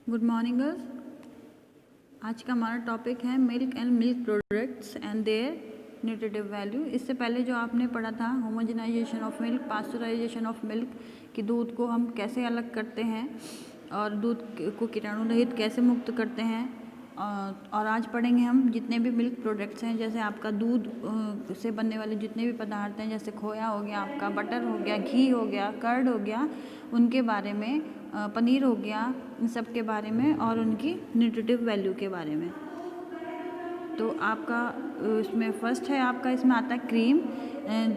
Good morning girls. आज का हमारा टॉपिक है milk and milk products and their nutritive value. इससे पहले जो आपने पढ़ा था homogenisation of milk, pasteurisation of milk, कि दूध को हम कैसे अलग करते हैं और दूध को कीटाणु रहित कैसे मुक्त करते हैं। और आज पढ़ेंगे हम जितने भी मिल्क प्रोडक्ट्स हैं, जैसे आपका दूध से बनने वाले जितने भी पदार्थ हैं, जैसे खोया हो गया, आपका बटर हो गया, घी हो गया, कर्ड हो गया, उनके बारे में, पनीर हो गया, इन सब के बारे में और उनकी न्यूट्रिटिव वैल्यू के बारे में। तो आपका इसमें फर्स्ट है, आपका इसमें आता है क्रीम,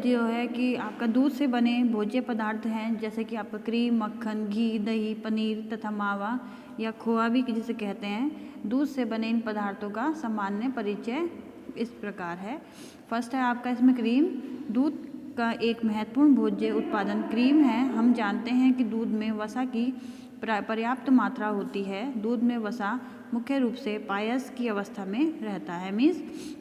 जो है कि आपका दूध से बने भोज्य पदार्थ हैं, जैसे कि आपका क्रीम, मक्खन, घी, दही, पनीर तथा मावा या खोआ भी जिसे कहते हैं। दूध से बने इन पदार्थों का सामान्य परिचय इस प्रकार है। फर्स्ट है आपका इसमें क्रीम। दूध का एक महत्वपूर्ण भोज्य उत्पादन क्रीम है। हम जानते हैं कि दूध में वसा की पर्याप्त मात्रा होती है। दूध में वसा मुख्य रूप से पायस की अवस्था में रहता है। मीन्स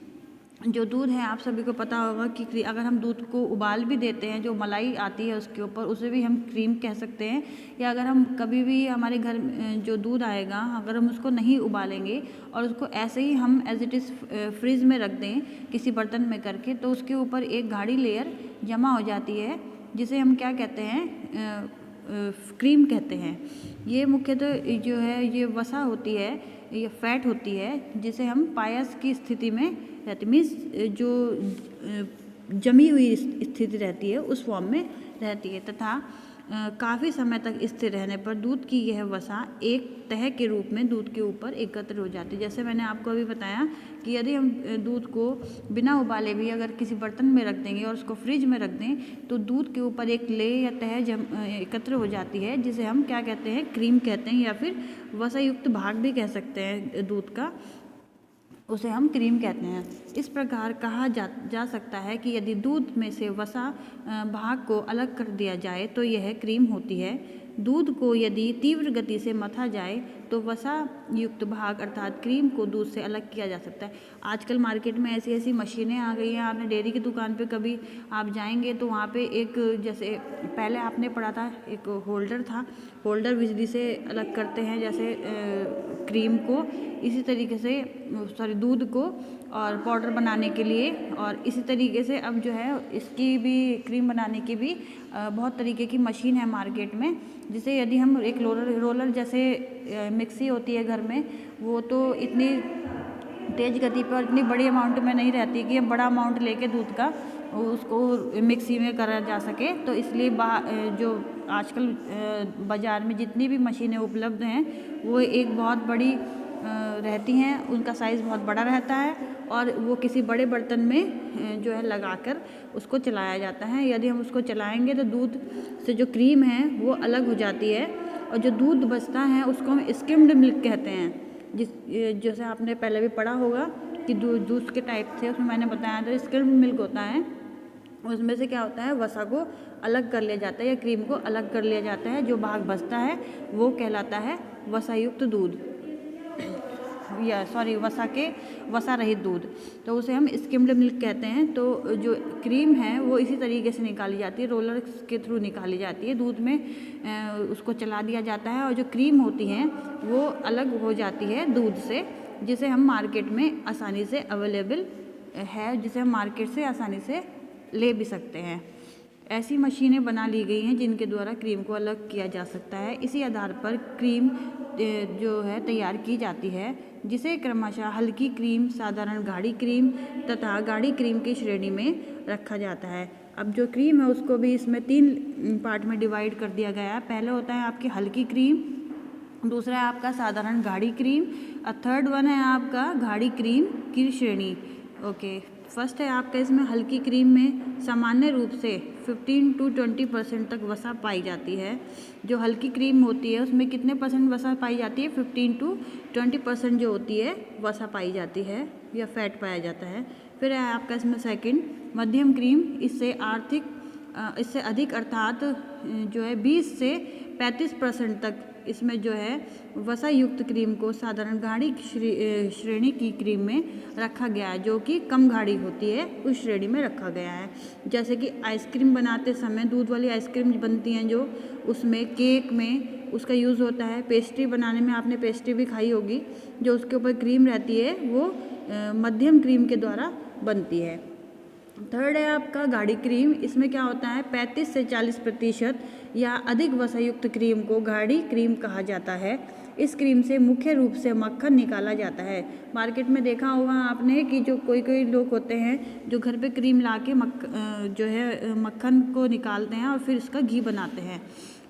जो दूध है, आप सभी को पता होगा कि अगर हम दूध को उबाल भी देते हैं, जो मलाई आती है उसके ऊपर, उसे भी हम क्रीम कह सकते हैं। या अगर हम कभी भी हमारे घर जो दूध आएगा, अगर हम उसको नहीं उबालेंगे और उसको ऐसे ही हम एज इट इज़ फ्रिज में रख दें किसी बर्तन में करके, तो उसके ऊपर एक गाढ़ी लेयर जमा हो जाती है, जिसे हम क्या कहते हैं, क्रीम कहते हैं। ये मुख्यतः जो है ये वसा होती है, ये फैट होती है, जिसे हम पायस की स्थिति में रहती, मीन्स जो जमी हुई स्थिति रहती है उस फॉर्म में रहती है, तथा काफ़ी समय तक स्थिर रहने पर दूध की यह वसा एक तह के रूप में दूध के ऊपर एकत्र हो जाती है। जैसे मैंने आपको अभी बताया कि यदि हम दूध को बिना उबाले भी अगर किसी बर्तन में रख देंगे और उसको फ्रिज में रख दें, तो दूध के ऊपर एक ले या तह एकत्र हो जाती है, जिसे हम क्या कहते हैं, क्रीम कहते हैं, या फिर वसा युक्त भाग भी कह सकते हैं दूध का, उसे हम क्रीम कहते हैं। इस प्रकार कहा जा सकता है कि यदि दूध में से वसा भाग को अलग कर दिया जाए तो यह क्रीम होती है। दूध को यदि तीव्र गति से मथा जाए तो वसा युक्त भाग अर्थात क्रीम को दूध से अलग किया जा सकता है। आजकल मार्केट में ऐसी ऐसी मशीनें आ गई हैं। आपने डेयरी की दुकान पे कभी आप जाएंगे तो वहाँ पे एक, जैसे पहले आपने पढ़ा था, एक होल्डर था, होल्डर बिजली से अलग करते हैं जैसे क्रीम को, इसी तरीके से दूध को और पाउडर बनाने के लिए, और इसी तरीके से अब जो है इसकी भी क्रीम बनाने की भी बहुत तरीके की मशीन है मार्केट में, जिसे यदि हम एक रोलर जैसे मिक्सी होती है घर में, वो तो इतनी तेज़ गति पर इतनी बड़ी अमाउंट में नहीं रहती कि हम बड़ा अमाउंट लेके दूध का उसको मिक्सी में करा जा सके। तो इसलिए जो आजकल बाज़ार में जितनी भी मशीनें उपलब्ध हैं वो एक बहुत बड़ी रहती हैं, उनका साइज़ बहुत बड़ा रहता है और वो किसी बड़े बर्तन में जो है लगाकर उसको चलाया जाता है। यदि हम उसको चलाएंगे तो दूध से जो क्रीम है वो अलग हो जाती है, और जो दूध बचता है उसको हम स्किम्ड मिल्क कहते हैं। जैसे आपने पहले भी पढ़ा होगा कि दूध के टाइप थे, उसमें मैंने बताया था स्किम्ड मिल्क होता है, उसमें से क्या होता है, वसा को अलग कर लिया जाता है या क्रीम को अलग कर लिया जाता है। जो भाग बचता है वो कहलाता है वसायुक्त दूध, या वसा रहित दूध, तो उसे हम स्किम्ड मिल्क कहते हैं। तो जो क्रीम है वो इसी तरीके से निकाली जाती है, रोलर के थ्रू निकाली जाती है, दूध में उसको चला दिया जाता है, और जो क्रीम होती है वो अलग हो जाती है दूध से, जिसे हम मार्केट में आसानी से अवेलेबल है, जिसे हम मार्केट से आसानी से ले भी सकते हैं। ऐसी मशीनें बना ली गई हैं जिनके द्वारा क्रीम को अलग किया जा सकता है। इसी आधार पर क्रीम जो है तैयार की जाती है, जिसे क्रमशः हल्की क्रीम, साधारण गाढ़ी क्रीम तथा गाढ़ी क्रीम की श्रेणी में रखा जाता है। अब जो क्रीम है उसको भी इसमें 3 पार्ट में डिवाइड कर दिया गया है। पहले होता है आपकी हल्की क्रीम, दूसरा है आपका साधारण गाढ़ी क्रीम, और थर्ड वन है आपका गाढ़ी क्रीम की श्रेणी। ओके, फर्स्ट है आपका इसमें हल्की क्रीम में सामान्य रूप से 15 to 20% तक वसा पाई जाती है। जो हल्की क्रीम होती है उसमें कितने परसेंट वसा पाई जाती है, 15 to 20% जो होती है वसा पाई जाती है या फैट पाया जाता है। फिर है आपका इसमें सेकंड मध्यम क्रीम, इससे अधिक अर्थात जो है 20 से 35% तक इसमें जो है वसा युक्त क्रीम को साधारण गाढ़ी श्रेणी की क्रीम में रखा गया है, जो कि कम गाढ़ी होती है उस श्रेणी में रखा गया है। जैसे कि आइसक्रीम बनाते समय दूध वाली आइसक्रीम बनती हैं जो, उसमें केक में उसका यूज़ होता है। पेस्ट्री बनाने में आपने पेस्ट्री भी खाई होगी, जो उसके ऊपर क्रीम रहती है वो मध्यम क्रीम के द्वारा बनती है। थर्ड है आपका गाढ़ी क्रीम। इसमें क्या होता है, 35 से 40% या अधिक वसायुक्त क्रीम को गाढ़ी क्रीम कहा जाता है। इस क्रीम से मुख्य रूप से मक्खन निकाला जाता है। मार्केट में देखा होगा आपने कि जो कोई लोग होते हैं जो घर पे क्रीम ला के जो है मक्खन को निकालते हैं और फिर इसका घी बनाते हैं।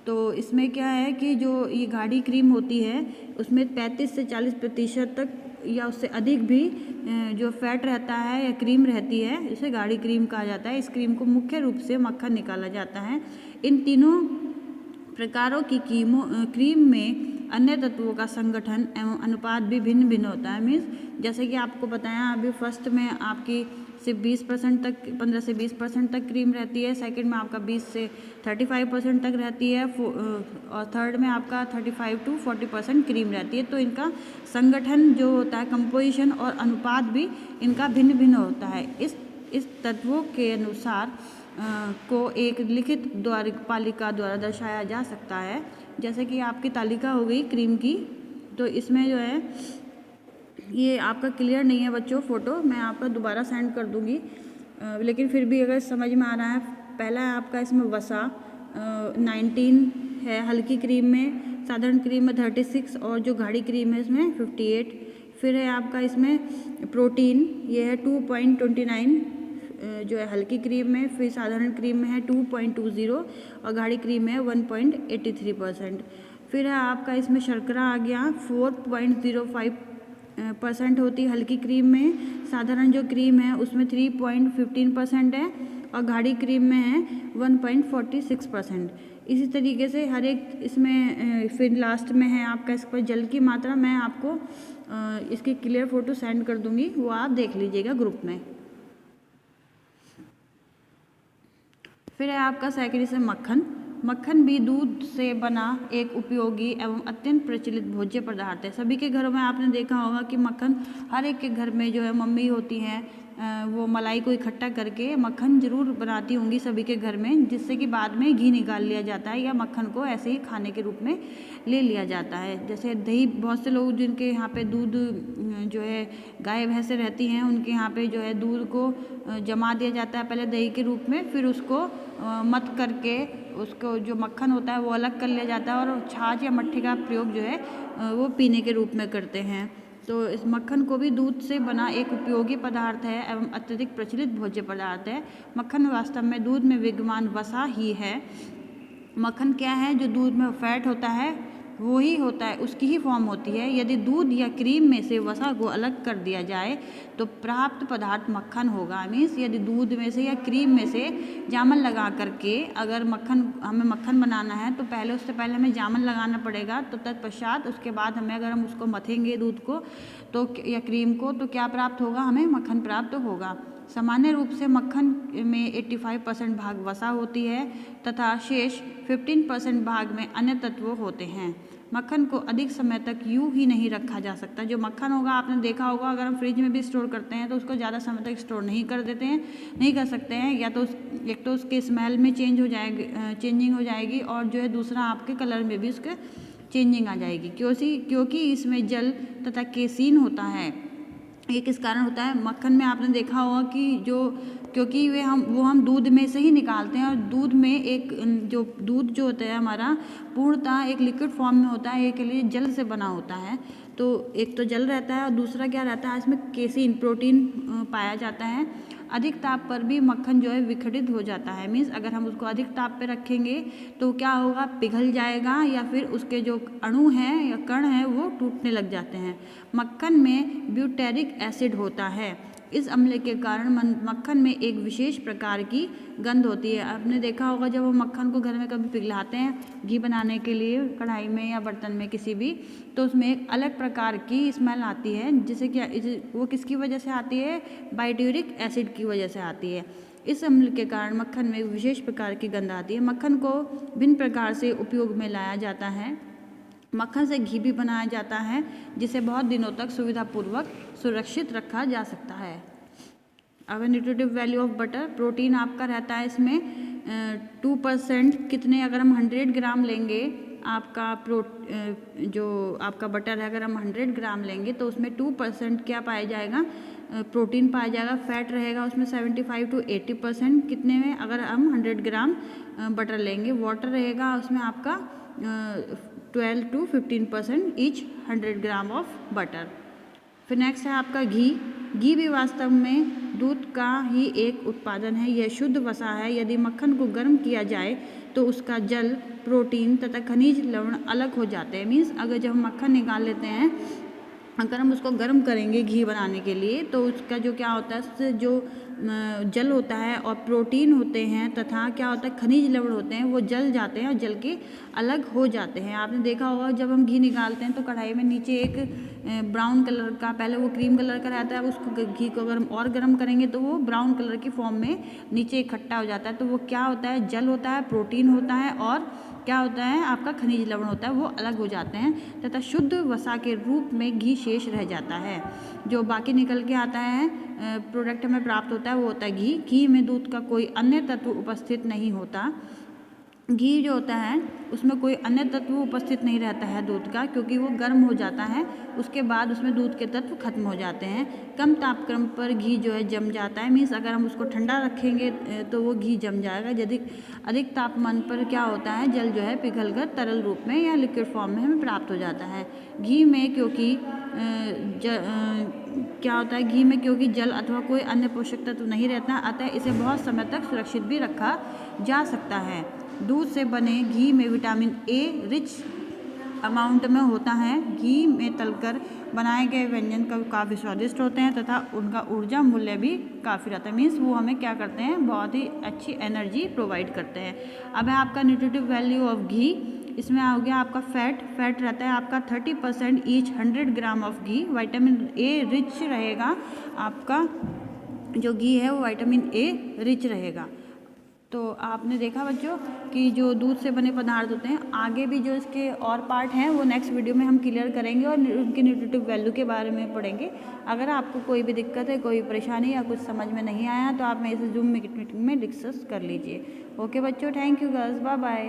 तो इसमें क्या है कि जो ये गाढ़ी क्रीम होती है उसमें 35 से 40% तक या उससे अधिक भी जो फैट रहता है या क्रीम रहती है, इसे गाढ़ी क्रीम कहा जाता है। इस क्रीम को मुख्य रूप से मक्खन निकाला जाता है। इन तीनों प्रकारों की क्रीम में अन्य तत्वों का संगठन एवं अनुपात भी भिन्न भिन्न होता है। मीन्स जैसे कि आपको बताया अभी फर्स्ट में आपकी सिर्फ 20% तक 15 से 20% तक क्रीम रहती है, सेकंड में आपका 20 से 35% तक रहती है और थर्ड में आपका 35 to 40% क्रीम रहती है। तो इनका संगठन जो होता है, कंपोजिशन और अनुपात भी इनका भिन्न भिन्न होता है। इस तत्वों के अनुसार को एक लिखित तालिका द्वारा दर्शाया जा सकता है। जैसे कि आपकी तालिका हो गई क्रीम की, तो इसमें जो है ये आपका क्लियर नहीं है बच्चों फ़ोटो, मैं आपका दोबारा सेंड कर दूँगी, लेकिन फिर भी अगर समझ में आ रहा है। पहला है आपका इसमें वसा 19 है हल्की क्रीम में, साधारण क्रीम में 36 और जो गाढ़ी क्रीम है इसमें 58। फिर है आपका इसमें प्रोटीन, ये है 2.29 जो है हल्की क्रीम में, फिर साधारण क्रीम में है 2.20 और गाढ़ी क्रीम में है 1.83%। फिर है आपका इसमें शर्करा आ गया 4.05% होती है हल्की क्रीम में, साधारण जो क्रीम है उसमें 3.15% है और गाढ़ी क्रीम में है 1.46%। इसी तरीके से हर एक इसमें फिर लास्ट में है आपका इस पर जल की मात्रा। मैं आपको इसकी क्लियर फ़ोटो सेंड कर दूँगी, वो आप देख लीजिएगा ग्रुप में। फिर है आपका सेकंड से मक्खन। मक्खन भी दूध से बना एक उपयोगी एवं अत्यंत प्रचलित भोज्य पदार्थ है। सभी के घरों में आपने देखा होगा कि मक्खन हर एक के घर में जो है मम्मी होती हैं वो मलाई को इकट्ठा करके मक्खन ज़रूर बनाती होंगी सभी के घर में, जिससे कि बाद में घी निकाल लिया जाता है या मक्खन को ऐसे ही खाने के रूप में ले लिया जाता है। जैसे दही, बहुत से लोग जिनके यहाँ पे दूध जो है गाय भैंसे रहती हैं उनके यहाँ पे जो है दूध को जमा दिया जाता है पहले दही के रूप में, फिर उसको मथ करके उसको जो मक्खन होता है वो अलग कर लिया जाता है और छाछ या मट्ठी का प्रयोग जो है वो पीने के रूप में करते हैं। तो इस मक्खन को भी दूध से बना एक उपयोगी पदार्थ है एवं अत्यधिक प्रचलित भोज्य पदार्थ है। मक्खन वास्तव में दूध में विद्यमान वसा ही है। मक्खन क्या है, जो दूध में फैट होता है वो ही होता है, उसकी ही फॉर्म होती है। यदि दूध या क्रीम में से वसा को अलग कर दिया जाए तो प्राप्त पदार्थ मक्खन होगा। मीन्स यदि दूध में से या क्रीम में से जामन लगा करके अगर हमें मक्खन बनाना है तो उससे पहले हमें जामन लगाना पड़ेगा। तो तत्पश्चात उसके बाद अगर हम उसको मथेंगे दूध को तो या क्रीम को, तो क्या प्राप्त होगा, हमें मक्खन प्राप्त होगा। सामान्य रूप से मक्खन में 85% भाग वसा होती है तथा शेष 15% भाग में अन्य तत्व होते हैं। मक्खन को अधिक समय तक यूं ही नहीं रखा जा सकता। जो मक्खन होगा आपने देखा होगा अगर हम फ्रिज में भी स्टोर करते हैं तो उसको ज़्यादा समय तक स्टोर नहीं कर सकते हैं, या तो एक तो उसके स्मेल में चेंजिंग हो जाएगी और जो है दूसरा आपके कलर में भी उसके चेंजिंग आ जाएगी, क्योंकि इसमें जल तथा केसीन होता है। ये किस कारण होता है, मक्खन में आपने देखा होगा कि क्योंकि वो हम दूध में से ही निकालते हैं और दूध में दूध जो होता है हमारा पूर्णतः एक लिक्विड फॉर्म में होता है, एक लिए जल से बना होता है। तो एक तो जल रहता है और दूसरा क्या रहता है, इसमें केसीन प्रोटीन पाया जाता है। अधिक ताप पर भी मक्खन जो है विखंडित हो जाता है। मीन्स अगर हम उसको अधिक ताप पे रखेंगे तो क्या होगा, पिघल जाएगा या फिर उसके जो अणु हैं या कण हैं वो टूटने लग जाते हैं। मक्खन में ब्यूटेरिक एसिड होता है। इस अम्ल के कारण मक्खन में एक विशेष प्रकार की गंध होती है। आपने देखा होगा जब हम मक्खन को घर में कभी पिघलाते हैं घी बनाने के लिए कढ़ाई में या बर्तन में किसी भी, तो उसमें एक अलग प्रकार की स्मेल आती है, जिसे क्या वो किसकी वजह से आती है, बाइट्यूरिक एसिड की वजह से आती है। इस अम्ल के कारण मक्खन में एक विशेष प्रकार की गंध आती है। मक्खन को भिन्न प्रकार से उपयोग में लाया जाता है। मक्खन से घी भी बनाया जाता है जिसे बहुत दिनों तक सुविधापूर्वक सुरक्षित रखा जा सकता है। अब nutritive value of butter, protein आपका रहता है इसमें 2%। कितने, अगर हम 100 ग्राम लेंगे आपका जो आपका बटर है, अगर हम 100 ग्राम लेंगे तो उसमें 2% क्या पाया जाएगा, प्रोटीन पाया जाएगा। फैट रहेगा उसमें 75 to 80%। कितने में, अगर हम 100 ग्राम बटर लेंगे। वाटर रहेगा उसमें आपका 12 to 15% each 100 gram of butter. फिर नेक्स्ट है आपका घी। घी भी वास्तव में दूध का ही एक उत्पादन है। यह शुद्ध वसा है। यदि मक्खन को गर्म किया जाए तो उसका जल, प्रोटीन तथा खनिज लवण अलग हो जाते हैं। मीन्स अगर जब हम मक्खन निकाल लेते हैं, अगर हम उसको गर्म करेंगे घी बनाने के लिए, तो उसका जो क्या होता है, उससे जो जल होता है और प्रोटीन होते हैं तथा क्या होता है, खनिज लवण होते हैं, वो जल जाते हैं और जल के अलग हो जाते हैं। आपने देखा होगा जब हम घी निकालते हैं तो कढ़ाई में नीचे एक ब्राउन कलर का, पहले वो क्रीम कलर का रहता है, उसको घी को अगर और गर्म करेंगे तो वो ब्राउन कलर की फॉर्म में नीचे इकट्ठा हो जाता है। तो वो क्या होता है, जल होता है, प्रोटीन होता है और क्या होता है, आपका खनिज लवण होता है, वो अलग हो जाते हैं तथा शुद्ध वसा के रूप में घी शेष रह जाता है। जो बाकी निकल के आता है प्रोडक्ट हमें प्राप्त होता है वो होता है घी। घी में दूध का कोई अन्य तत्व उपस्थित नहीं होता। घी जो होता है उसमें कोई अन्य तत्व उपस्थित नहीं रहता है दूध का, क्योंकि वो गर्म हो जाता है, उसके बाद उसमें दूध के तत्व खत्म हो जाते हैं। कम तापक्रम पर घी जो है जम जाता है। मीन्स अगर हम उसको ठंडा रखेंगे तो वो घी जम जाएगा। यदि अधिक तापमान पर क्या होता है, जल जो है पिघलकर तरल रूप में या लिक्विड फॉर्म में हमें प्राप्त हो जाता है। घी में क्योंकि क्या होता है, घी में क्योंकि जल अथवा कोई अन्य पोषक तत्व नहीं रहता, अतः इसे बहुत समय तक सुरक्षित भी रखा जा सकता है। दूध से बने घी में विटामिन ए रिच अमाउंट में होता है। घी में तलकर बनाए गए व्यंजन काफ़ी स्वादिष्ट होते हैं तथा उनका ऊर्जा मूल्य भी काफ़ी रहता है। मीन्स वो हमें क्या करते हैं, बहुत ही अच्छी एनर्जी प्रोवाइड करते हैं। अब है आपका न्यूट्रिटिव वैल्यू ऑफ घी। इसमें आ गया आपका फैट रहता है आपका 30% each 100 gram of ghee. Vitamin A rich रहेगा, आपका जो घी है वो विटामिन ए रिच रहेगा। तो आपने देखा बच्चों कि जो दूध से बने पदार्थ होते हैं, आगे भी जो इसके और पार्ट हैं वो नेक्स्ट वीडियो में हम क्लियर करेंगे और उनके न्यूट्रिटिव वैल्यू के बारे में पढ़ेंगे। अगर आपको कोई भी दिक्कत है, कोई परेशानी या कुछ समझ में नहीं आया तो आप मेरे से जूम मीटिंग में डिस्कस कर लीजिए। ओके बच्चों, thank you girls, bye bye.